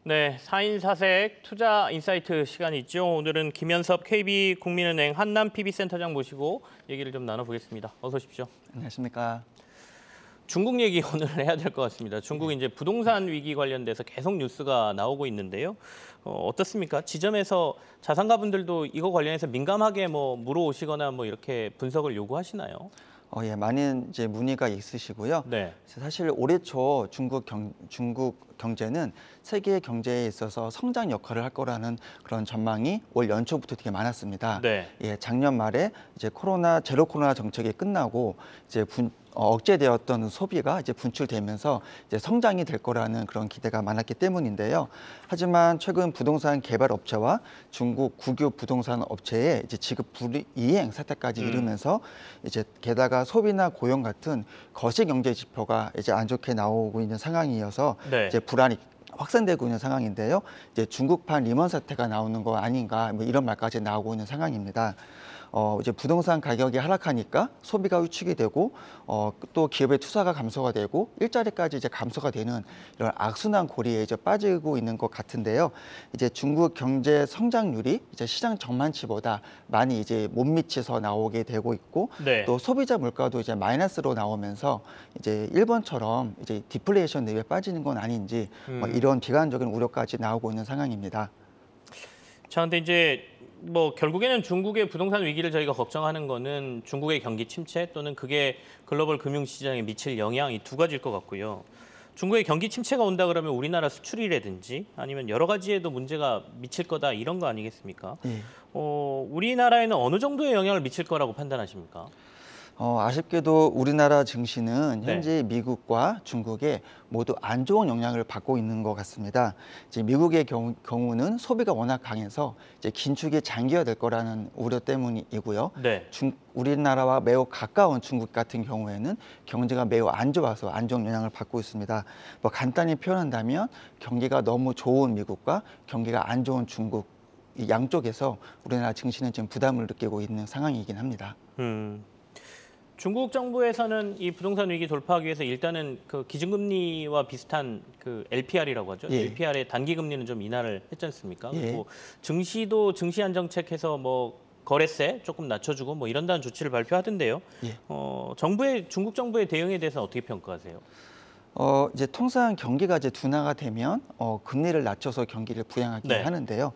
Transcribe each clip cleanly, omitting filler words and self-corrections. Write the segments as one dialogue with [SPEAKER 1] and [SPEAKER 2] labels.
[SPEAKER 1] 네, 4인 사색 투자 인사이트 시간이 있죠. 오늘은 김현섭 KB국민은행 한남 PB센터장 모시고 얘기를 좀 나눠보겠습니다. 어서 오십시오.
[SPEAKER 2] 안녕하십니까.
[SPEAKER 1] 중국 얘기 오늘 해야 될 것 같습니다. 중국이 이제 부동산 위기 관련돼서 계속 뉴스가 나오고 있는데요. 어떻습니까? 지점에서 자산가분들도 이거 관련해서 민감하게 물어오시거나 이렇게 분석을 요구하시나요?
[SPEAKER 2] 예, 많은 이제 문의가 있으시고요.
[SPEAKER 1] 네.
[SPEAKER 2] 사실 올해 초 중국 경제는 세계 경제에 있어서 성장 역할을 할 거라는 그런 전망이 올 연초부터 되게 많았습니다.
[SPEAKER 1] 네.
[SPEAKER 2] 예, 작년 말에 이제 제로 코로나 정책이 끝나고 이제 억제되었던 소비가 이제 분출되면서 이제 성장이 될 거라는 그런 기대가 많았기 때문인데요. 하지만 최근 부동산 개발 업체와 중국 국유 부동산 업체의 이제 지급 불이행 사태까지 이르면서 이제 게다가 소비나 고용 같은 거시 경제 지표가 이제 안 좋게 나오고 있는 상황이어서
[SPEAKER 1] 네.
[SPEAKER 2] 이제 불안이 확산되고 있는 상황인데요. 이제 중국판 리먼 사태가 나오는 거 아닌가 이런 말까지 나오고 있는 상황입니다. 이제 부동산 가격이 하락하니까 소비가 위축이 되고 또 기업의 투자가 감소가 되고 일자리까지 이제 감소가 되는 이런 악순환 고리에 이제 빠지고 있는 것 같은데요. 이제 중국 경제 성장률이 이제 시장 전망치보다 많이 이제 못 미쳐서 나오게 되고 있고
[SPEAKER 1] 네.
[SPEAKER 2] 또 소비자 물가도 이제 마이너스로 나오면서 이제 일본처럼 이제 디플레이션 내에 빠지는 건 아닌지 이런 비관적인 우려까지 나오고 있는 상황입니다.
[SPEAKER 1] 자, 근데 이제 결국에는 중국의 부동산 위기를 저희가 걱정하는 거는 중국의 경기 침체 또는 그게 글로벌 금융시장에 미칠 영향 이 두 가지일 것 같고요. 중국의 경기 침체가 온다 그러면 우리나라 수출이라든지 아니면 여러 가지에도 문제가 미칠 거다 이런 거 아니겠습니까?
[SPEAKER 2] 예.
[SPEAKER 1] 우리나라에는 어느 정도의 영향을 미칠 거라고 판단하십니까?
[SPEAKER 2] 아쉽게도 우리나라 증시는
[SPEAKER 1] 네.
[SPEAKER 2] 현재 미국과 중국에 모두 안 좋은 영향을 받고 있는 것 같습니다. 이제 미국의 경우는 소비가 워낙 강해서 이제 긴축이 장기화될 거라는 우려 때문이고요.
[SPEAKER 1] 네.
[SPEAKER 2] 우리나라와 매우 가까운 중국 같은 경우에는 경제가 매우 안 좋아서 안 좋은 영향을 받고 있습니다. 간단히 표현한다면 경기가 너무 좋은 미국과 경기가 안 좋은 중국 이 양쪽에서 우리나라 증시는 지금 부담을 느끼고 있는 상황이긴 합니다.
[SPEAKER 1] 중국 정부에서는 이 부동산 위기 돌파하기 위해서 일단은 그 기준금리와 비슷한 그 LPR이라고 하죠.
[SPEAKER 2] 예.
[SPEAKER 1] LPR의 단기 금리는 좀 인하를 했지 않습니까?
[SPEAKER 2] 예.
[SPEAKER 1] 그리고 증시도 증시 안정책해서 거래세 조금 낮춰주고 이런다는 조치를 발표하던데요.
[SPEAKER 2] 예.
[SPEAKER 1] 중국 정부의 대응에 대해서 어떻게 평가하세요?
[SPEAKER 2] 이제 통상 경기가 이제 둔화가 되면 금리를 낮춰서 경기를 부양하게
[SPEAKER 1] 네.
[SPEAKER 2] 하는데요.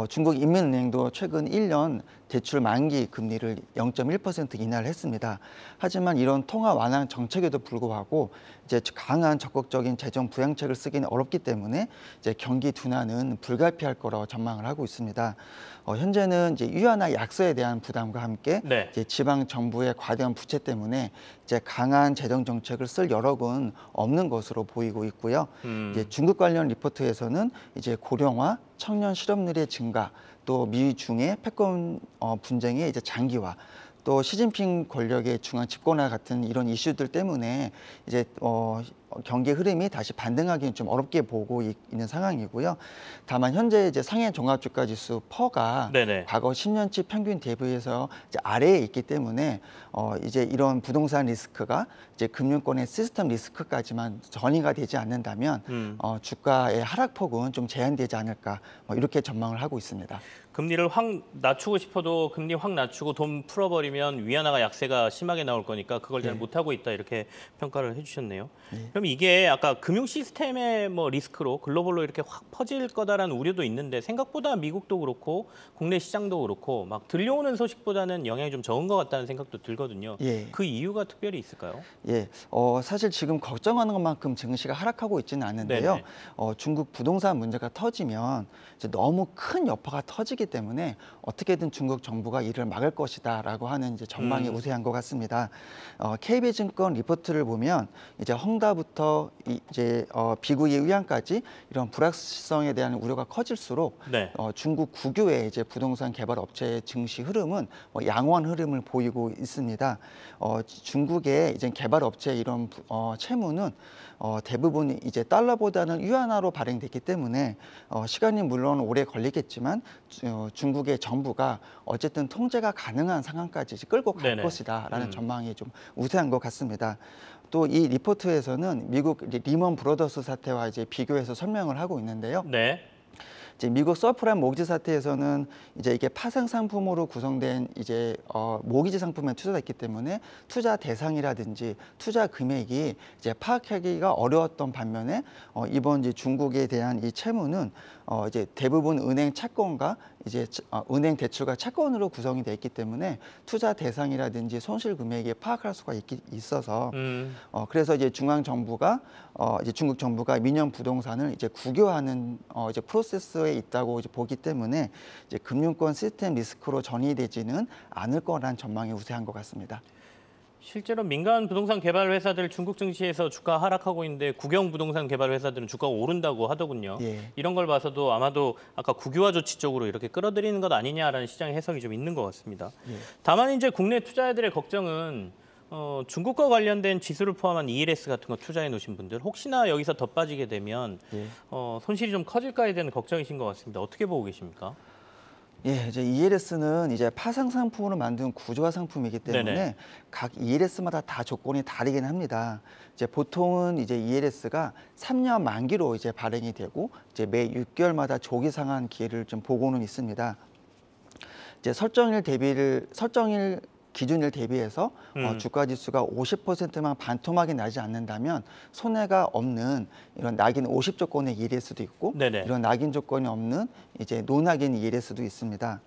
[SPEAKER 2] 중국 인민은행도 최근 1년 대출 만기 금리를 0.1% 인하를 했습니다. 하지만 이런 통화 완화 정책에도 불구하고 이제 강한 적극적인 재정 부양책을 쓰기는 어렵기 때문에 이제 경기 둔화는 불가피할 거라고 전망을 하고 있습니다. 현재는 이제 위안화 약세에 대한 부담과 함께
[SPEAKER 1] 네.
[SPEAKER 2] 이제 지방 정부의 과도한 부채 때문에 이제 강한 재정 정책을 쓸 여력은 없는 것으로 보이고 있고요. 이제 중국 관련 리포트에서는 이제 고령화, 청년 실업률의 증가, 또 미중의 패권 분쟁의 이제 장기화, 또 시진핑 권력의 중앙 집권화 같은 이런 이슈들 때문에 이제 경기 흐름이 다시 반등하기는 좀 어렵게 보고 있는 상황이고요. 다만 현재 이제 상해 종합주가지수 퍼가
[SPEAKER 1] 네네.
[SPEAKER 2] 과거 10년치 평균 대비해서 이제 아래에 있기 때문에 이제 이런 부동산 리스크가 이제 금융권의 시스템 리스크까지만 전이가 되지 않는다면 주가의 하락폭은 좀 제한되지 않을까 이렇게 전망을 하고 있습니다.
[SPEAKER 1] 금리를 확 낮추고 싶어도 금리 확 낮추고 돈 풀어버리면 위안화가 약세가 심하게 나올 거니까 그걸 잘
[SPEAKER 2] 예.
[SPEAKER 1] 못하고 있다 이렇게 평가를 해주셨네요.
[SPEAKER 2] 예.
[SPEAKER 1] 그럼 이게 아까 금융 시스템의 리스크로 글로벌로 이렇게 확 퍼질 거다라는 우려도 있는데 생각보다 미국도 그렇고 국내 시장도 그렇고 막 들려오는 소식보다는 영향이 좀 적은 것 같다는 생각도 들거든요.
[SPEAKER 2] 예.
[SPEAKER 1] 그 이유가 특별히 있을까요?
[SPEAKER 2] 예, 사실 지금 걱정하는 것만큼 증시가 하락하고 있지는 않은데요.
[SPEAKER 1] 네네.
[SPEAKER 2] 중국 부동산 문제가 터지면 이제 너무 큰 여파가 터지기 때문에 어떻게든 중국 정부가 이를 막을 것이다라고 하는 이제 전망이 우세한 것 같습니다. KB증권 리포트를 보면 이제 헝다부터 이제 비구이 위안까지 이런 불확실성에 대한 우려가 커질수록
[SPEAKER 1] 네.
[SPEAKER 2] 중국 국유의 이제 부동산 개발 업체의 증시 흐름은 양호한 흐름을 보이고 있습니다. 중국의 이제 개발 업체 이런 채무는 대부분 이제 달러보다는 위안화로 발행됐기 때문에 시간이 물론 오래 걸리겠지만 중국의 정부가 어쨌든 통제가 가능한 상황까지 끌고 갈
[SPEAKER 1] 네네.
[SPEAKER 2] 것이다라는 전망이 좀 우세한 것 같습니다. 또 이 리포트에서는 미국 리먼 브로더스 사태와 이제 비교해서 설명을 하고 있는데요.
[SPEAKER 1] 네.
[SPEAKER 2] 이제 미국 서프라임 모기지 사태에서는 이제 이게 파생 상품으로 구성된 이제 모기지 상품에 투자됐기 때문에 투자 대상이라든지 투자 금액이 이제 파악하기가 어려웠던 반면에 이번 이제 중국에 대한 이 채무는 이제 대부분 은행 채권과 이제 은행 대출과 채권으로 구성이 돼 있기 때문에 투자 대상이라든지 손실 금액이 파악할 수가 있어서 그래서 이제 중앙 정부가 이제 중국 정부가 민영 부동산을 이제 국유화하는 이제 프로세스에 있다고 이제 보기 때문에 이제 금융권 시스템 리스크로 전이되지는 않을 거라는 전망이 우세한 것 같습니다.
[SPEAKER 1] 실제로 민간 부동산 개발 회사들 중국 증시에서 주가 하락하고 있는데 국영 부동산 개발 회사들은 주가가 오른다고 하더군요.
[SPEAKER 2] 예.
[SPEAKER 1] 이런 걸 봐서도 아마도 아까 국유화 조치 쪽으로 이렇게 끌어들이는 것 아니냐라는 시장의 해석이 좀 있는 것 같습니다.
[SPEAKER 2] 예.
[SPEAKER 1] 다만 이제 국내 투자자들의 걱정은 중국과 관련된 지수를 포함한 ELS 같은 거 투자해 놓으신 분들 혹시나 여기서 더 빠지게 되면
[SPEAKER 2] 예.
[SPEAKER 1] 손실이 좀 커질까에 대한 걱정이신 것 같습니다. 어떻게 보고 계십니까?
[SPEAKER 2] 예, 이제 ELS는 이제 파생 상품으로 만든 구조화 상품이기 때문에
[SPEAKER 1] 네네.
[SPEAKER 2] 각 ELS마다 다 조건이 다르긴 합니다. 이제 보통은 이제 ELS가 3년 만기로 이제 발행이 되고 이제 매 6개월마다 조기 상환 기회를 좀 보고는 있습니다. 이제 설정일 기준일 대비해서 주가 지수가 50%만 반토막이 나지 않는다면 손해가 없는 이런 낙인 50조건의 ELS도 있고
[SPEAKER 1] 네네.
[SPEAKER 2] 이런 낙인 조건이 없는 이제 노낙인 ELS도 있습니다.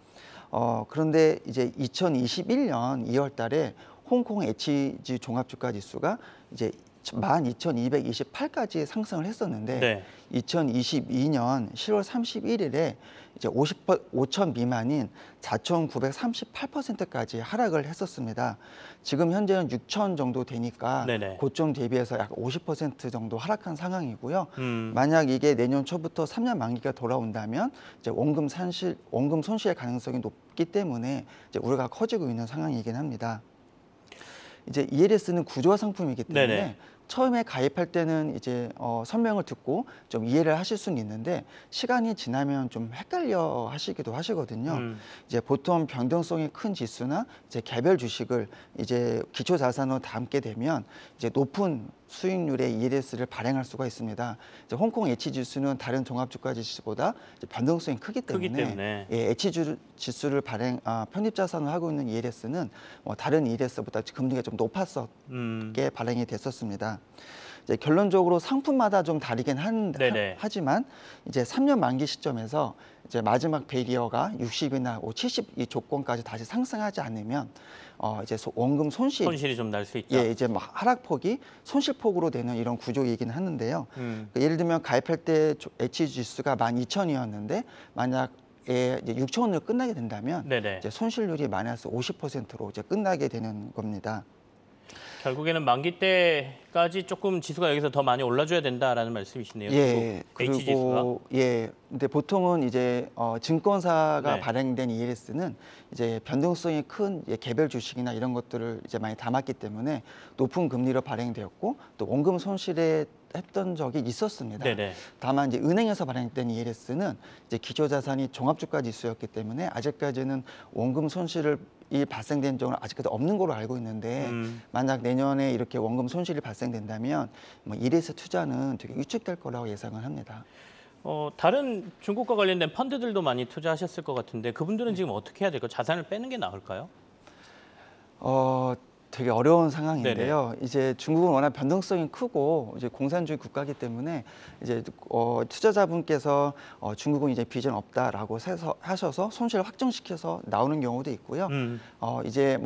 [SPEAKER 2] 그런데 이제 2021년 2월 달에 홍콩 HG 종합주가 지수가 이제 12,228까지 상승을 했었는데
[SPEAKER 1] 네.
[SPEAKER 2] 2022년 10월 31일에 이제 5천 미만인 4,938%까지 하락을 했었습니다. 지금 현재는 6천 정도 되니까
[SPEAKER 1] 네네.
[SPEAKER 2] 고점 대비해서 약 50% 정도 하락한 상황이고요.
[SPEAKER 1] 음.
[SPEAKER 2] 만약 이게 내년 초부터 3년 만기가 돌아온다면 이제 원금 손실의 가능성이 높기 때문에 이제 우려가 커지고 있는 상황이긴 합니다. 이제 ELS는 구조화 상품이기 때문에
[SPEAKER 1] 네네.
[SPEAKER 2] 처음에 가입할 때는 이제 설명을 듣고 좀 이해를 하실 수는 있는데 시간이 지나면 좀 헷갈려 하시기도 하시거든요. 이제 보통 변동성이 큰 지수나 이제 개별 주식을 이제 기초 자산으로 담게 되면 이제 높은 수익률의 ELS를 발행할 수가 있습니다. 이제 홍콩 H 지수는 다른 종합주가 지수보다 이제 변동성이 크기 때문에 예, H 지수를 편입 자산을 하고 있는 ELS는 다른 ELS보다 금리가 좀 높았었게 발행이 됐었습니다. 이제 결론적으로 상품마다 좀 다르긴 하지만 이제 3년 만기 시점에서 이제 마지막 베리어가 60이나 70 이 조건까지 다시 상승하지 않으면 이제 원금 손실이
[SPEAKER 1] 좀 날 수 있다.
[SPEAKER 2] 예, 이제 막 하락폭이 손실폭으로 되는 이런 구조이긴 하는데요. 그러니까 예를 들면 가입할 때 H 지수가 12,000이었는데 만약 이제 6,000원으로 끝나게 된다면 이제 손실률이 마이너스 50%로 이제 끝나게 되는 겁니다.
[SPEAKER 1] 결국에는 만기 때까지 조금 지수가 여기서 더 많이 올라줘야 된다라는 말씀이시네요.
[SPEAKER 2] 예,
[SPEAKER 1] H 지수가.
[SPEAKER 2] 예, 근데 보통은 이제 증권사가
[SPEAKER 1] 네.
[SPEAKER 2] 발행된 ELS는 이제 변동성이 큰 개별 주식이나 이런 것들을 이제 많이 담았기 때문에 높은 금리로 발행되었고 또 원금 손실에 했던 적이 있었습니다.
[SPEAKER 1] 네네.
[SPEAKER 2] 다만 이제 은행에서 발행된 ELS는 이제 기초자산이 종합주가 지수였기 때문에 아직까지는 원금 손실이 발생된 적은 아직까지 없는 걸로 알고 있는데 만약 내년에 이렇게 원금 손실이 발생된다면 ELS 투자는 되게 위축될 거라고 예상을 합니다.
[SPEAKER 1] 다른 중국과 관련된 펀드들도 많이 투자하셨을 것 같은데 그분들은 지금 어떻게 해야 될까요? 자산을 빼는 게 나을까요?
[SPEAKER 2] 되게 어려운 상황인데요. 이제 중국은 워낙 변동성이 크고 이제 공산주의 국가이기 때문에 이제 투자자분께서 중국은 이제 비전 없다라고 하셔서 손실을 확정시켜서 나오는 경우도 있고요. 이제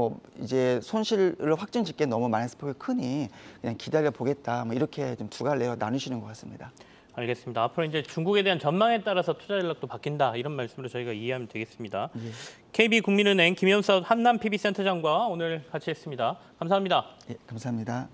[SPEAKER 2] 손실을 확정짓기에 너무 마이너스 폭이 크니 그냥 기다려 보겠다. 이렇게 좀 두 갈래로 나누시는 것 같습니다.
[SPEAKER 1] 알겠습니다. 앞으로 이제 중국에 대한 전망에 따라서 투자 전략도 바뀐다 이런 말씀으로 저희가 이해하면 되겠습니다.
[SPEAKER 2] 예.
[SPEAKER 1] KB국민은행 김현석 한남 PB센터장과 오늘 같이 했습니다. 감사합니다.
[SPEAKER 2] 예, 감사합니다.